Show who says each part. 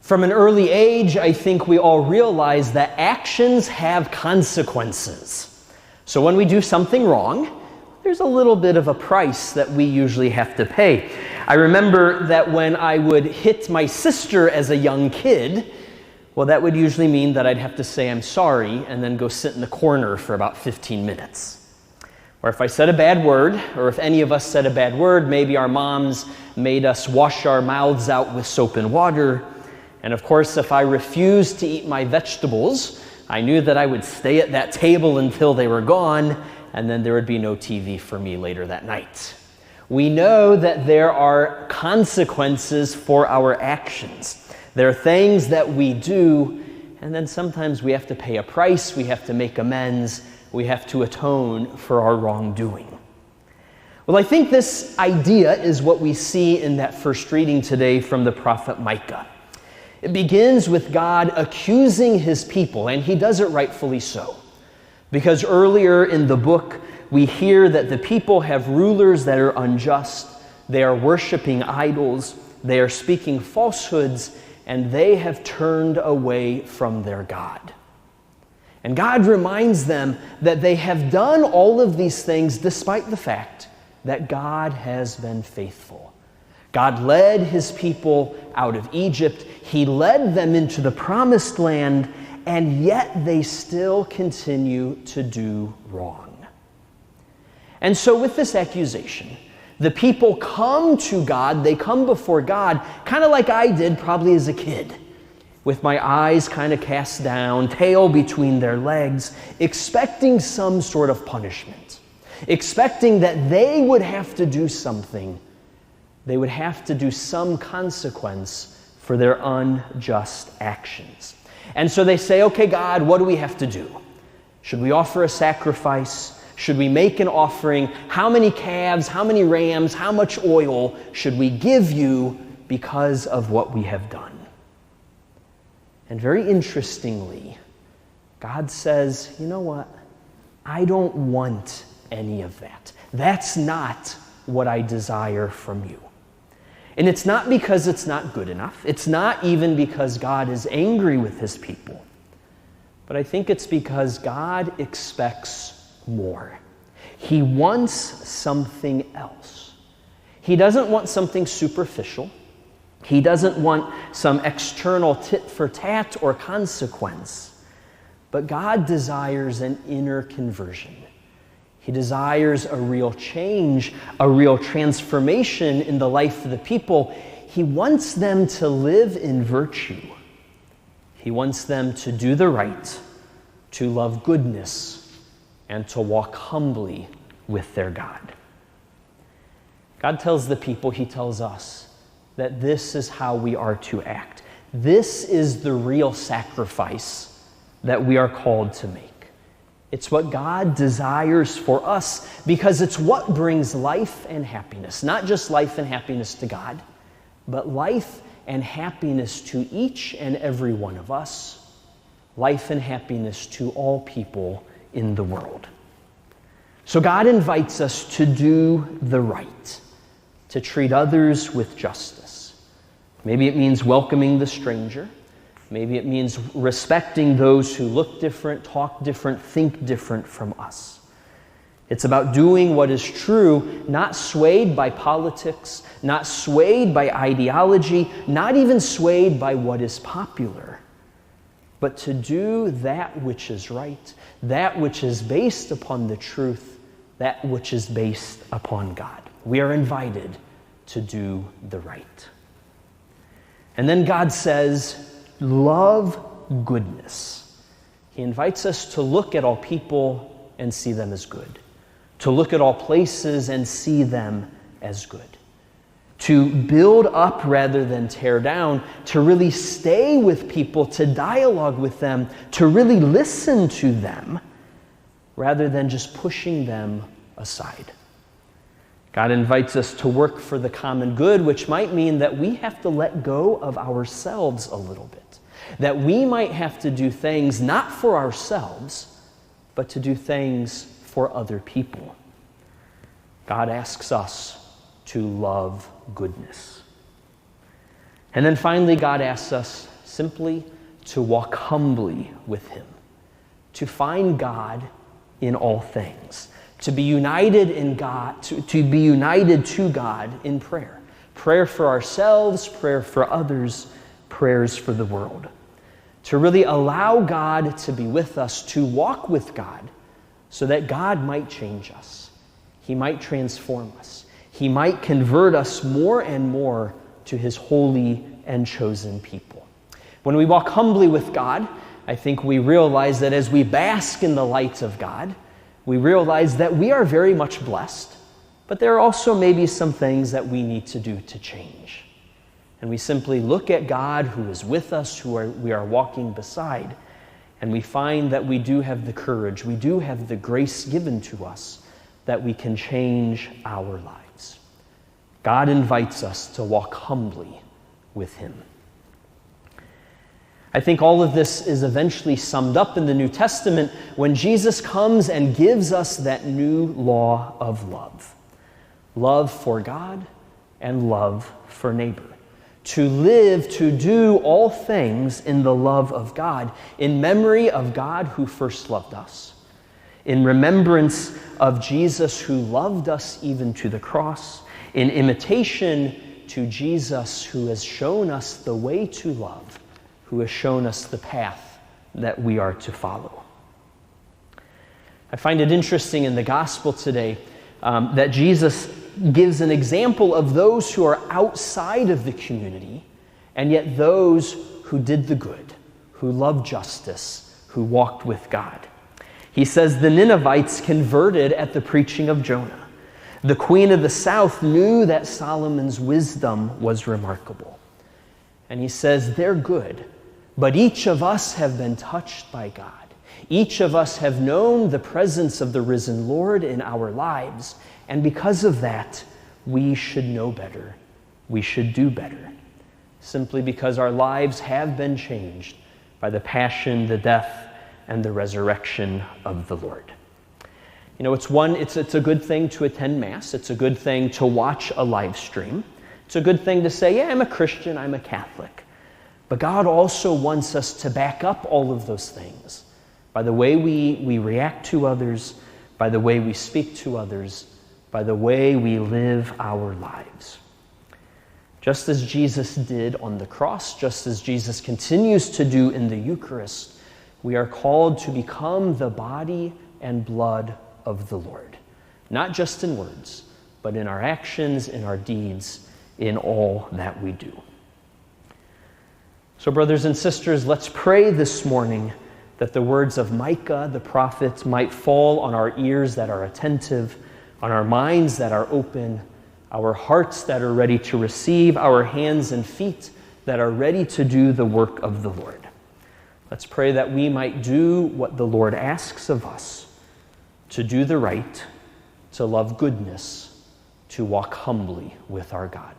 Speaker 1: From an early age, I think we all realize that actions have consequences. So when we do something wrong, there's a little bit of a price that we usually have to pay. I remember that when I would hit my sister as a young kid, well, that would usually mean that I'd have to say I'm sorry and then go sit in the corner for about 15 minutes. Or if I said a bad word, or if any of us said a bad word, maybe our moms made us wash our mouths out with soap and water. And of course, if I refused to eat my vegetables, I knew that I would stay at that table until they were gone, and then there would be no TV for me later that night. We know that there are consequences for our actions. There are things that we do, and then sometimes we have to pay a price, we have to make amends, we have to atone for our wrongdoing. Well, I think this idea is what we see in that first reading today from the prophet Micah. It begins with God accusing his people, and he does it rightfully so. Because earlier in the book, we hear that the people have rulers that are unjust, they are worshiping idols, they are speaking falsehoods, and they have turned away from their God. And God reminds them that they have done all of these things despite the fact that God has been faithful. God led his people out of Egypt. He led them into the promised land, and yet they still continue to do wrong. And so with this accusation, the people come to God, they come before God, kind of like I did probably as a kid, with my eyes kind of cast down, tail between their legs, expecting some sort of punishment, expecting that they would have to do something. They would have to do some consequence for their unjust actions. And so they say, okay, God, what do we have to do? Should we offer a sacrifice? Should we make an offering? How many calves, how many rams, how much oil should we give you because of what we have done? And very interestingly, God says, you know what? I don't want any of that. That's not what I desire from you. And it's not because it's not good enough. It's not even because God is angry with his people. But I think it's because God expects more. He wants something else. He doesn't want something superficial. He doesn't want some external tit for tat or consequence. But God desires an inner conversion. He desires a real change, a real transformation in the life of the people. He wants them to live in virtue. He wants them to do the right, to love goodness, and to walk humbly with their God. God tells the people, he tells us, that this is how we are to act. This is the real sacrifice that we are called to make. It's what God desires for us because it's what brings life and happiness. Not just life and happiness to God, but life and happiness to each and every one of us. Life and happiness to all people in the world. So God invites us to do the right, to treat others with justice. Maybe it means welcoming the stranger. Maybe it means respecting those who look different, talk different, think different from us. It's about doing what is true, not swayed by politics, not swayed by ideology, not even swayed by what is popular, but to do that which is right, that which is based upon the truth, that which is based upon God. We are invited to do the right. And then God says, love goodness. He invites us to look at all people and see them as good. To look at all places and see them as good. To build up rather than tear down. To really stay with people, to dialogue with them, to really listen to them, rather than just pushing them aside. God invites us to work for the common good, which might mean that we have to let go of ourselves a little bit. That we might have to do things not for ourselves, but to do things for other people. God asks us to love goodness. And then finally, God asks us simply to walk humbly with him, to find God in all things, to be united in God, to be united to God in prayer. Prayer for ourselves, prayer for others, prayers for the world. To really allow God to be with us, to walk with God, so that God might change us. He might transform us. He might convert us more and more to his holy and chosen people. When we walk humbly with God, I think we realize that as we bask in the light of God, we realize that we are very much blessed, but there are also maybe some things that we need to do to change. And we simply look at God who is with us, we are walking beside, and we find that we do have the courage, we do have the grace given to us that we can change our lives. God invites us to walk humbly with him. I think all of this is eventually summed up in the New Testament when Jesus comes and gives us that new law of love. Love for God and love for neighbor. To live, to do all things in the love of God, in memory of God who first loved us, in remembrance of Jesus who loved us even to the cross, in imitation to Jesus who has shown us the way to love, who has shown us the path that we are to follow. I find it interesting in the gospel today that Jesus gives an example of those who are outside of the community, and yet those who did the good, who loved justice, who walked with God. He says the Ninevites converted at the preaching of Jonah. The queen of the south knew that Solomon's wisdom was remarkable. And he says they're good, but each of us have been touched by God. Each of us have known the presence of the risen Lord in our lives, and because of that, we should know better. We should do better, simply because our lives have been changed by the passion, the death, and the resurrection of the Lord. You know, it's a good thing to attend Mass. It's a good thing to watch a live stream. It's a good thing to say, yeah, I'm a Christian, I'm a Catholic. But God also wants us to back up all of those things by the way we react to others, by the way we speak to others, by the way we live our lives. Just as Jesus did on the cross, just as Jesus continues to do in the Eucharist, we are called to become the body and blood of the Lord, not just in words, but in our actions, in our deeds, in all that we do. So, brothers and sisters, let's pray this morning that the words of Micah, the prophet, might fall on our ears that are attentive, on our minds that are open, our hearts that are ready to receive, our hands and feet that are ready to do the work of the Lord. Let's pray that we might do what the Lord asks of us, to do the right, to love goodness, to walk humbly with our God.